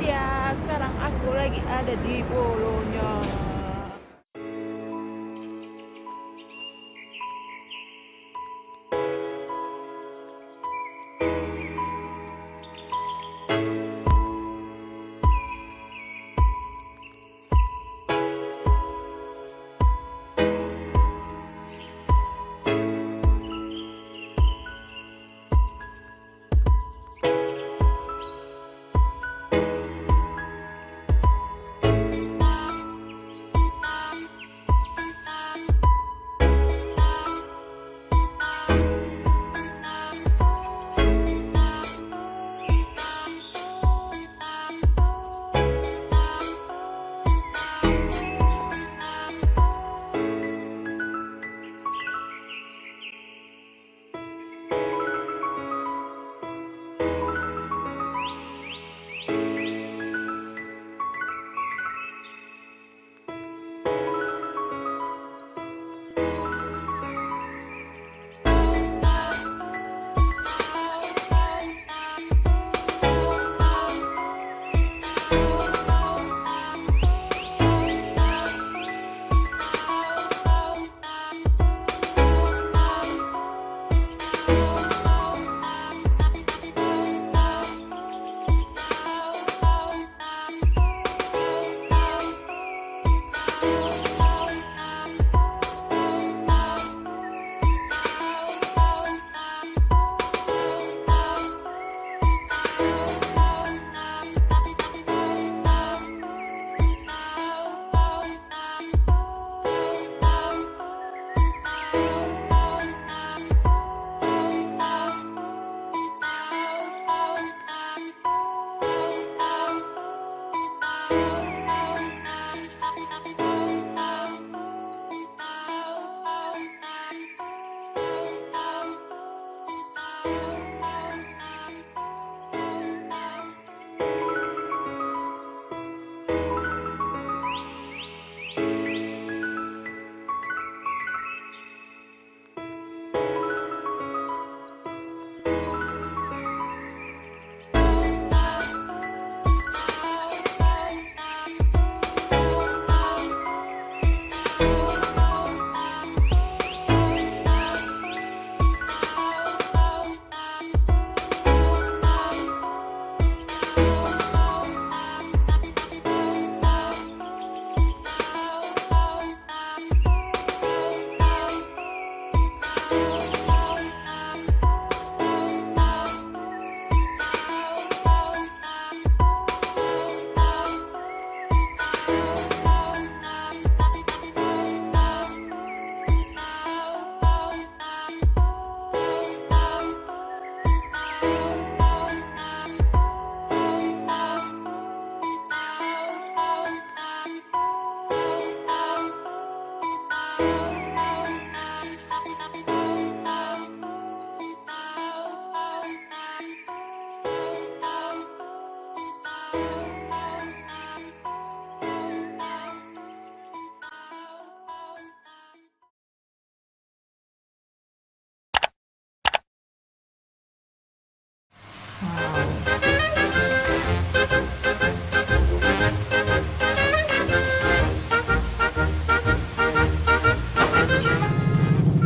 ya, sekarang aku lagi ada di Bologna.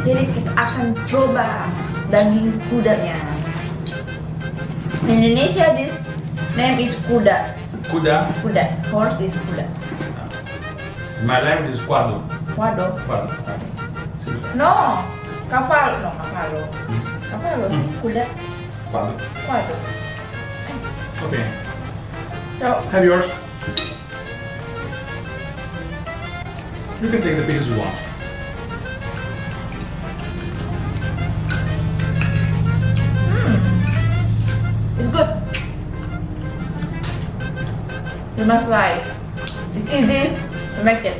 Jadi kita akan coba daging kudanya. In Indonesia this name is kuda. Kuda? Kuda. Horse is kuda. My name is Quado. Quado. Quado. No. Cavallo. No, cavallo. Cavallo. Kuda. Quado. Quado. Okay. So Have yours. You can take the pieces you want. it's good. You must try. It's easy to make it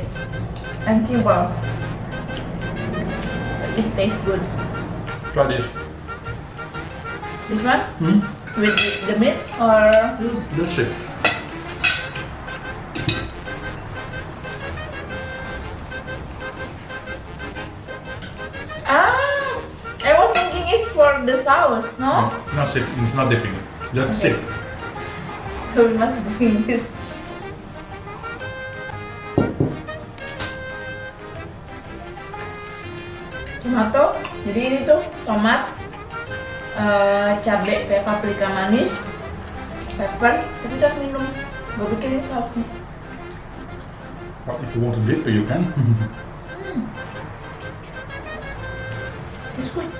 and simple. It tastes good. Try this. This one Hmm? with the meat or That's it. I was thinking it's for the sauce, no? It's not sip. It's not dipping. Just Okay. sip. we must doing this. Tomato, jadi ini tuh tomat, cabai kayak paprika manis, pepper, tapi kita minum, gue bikin sausnya. Well, if you want a dip, you can. It's good.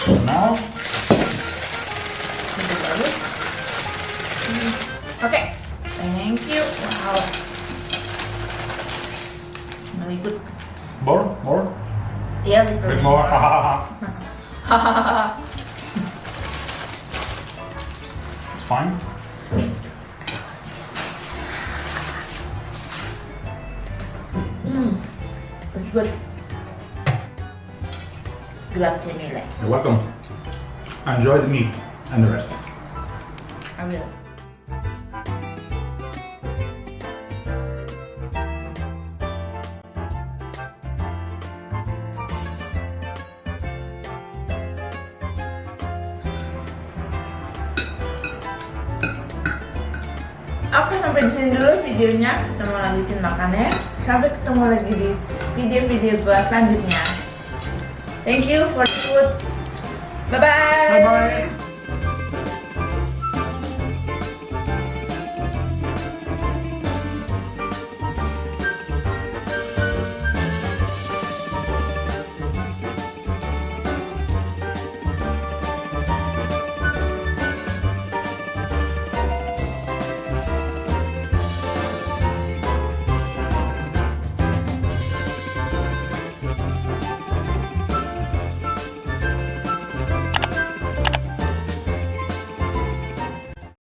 So now, Okay, thank you. Wow, smelly good. more, Yeah, bit little more. It's fine. It's good. Grazie mille. You're welcome. Enjoy the meat and the rest. I will. Oke, sampai di sini dulu videonya. Kita mau lanjutin makannya. Sampai ketemu lagi di video-video gua selanjutnya. Thank you for the food. Bye bye. Bye bye.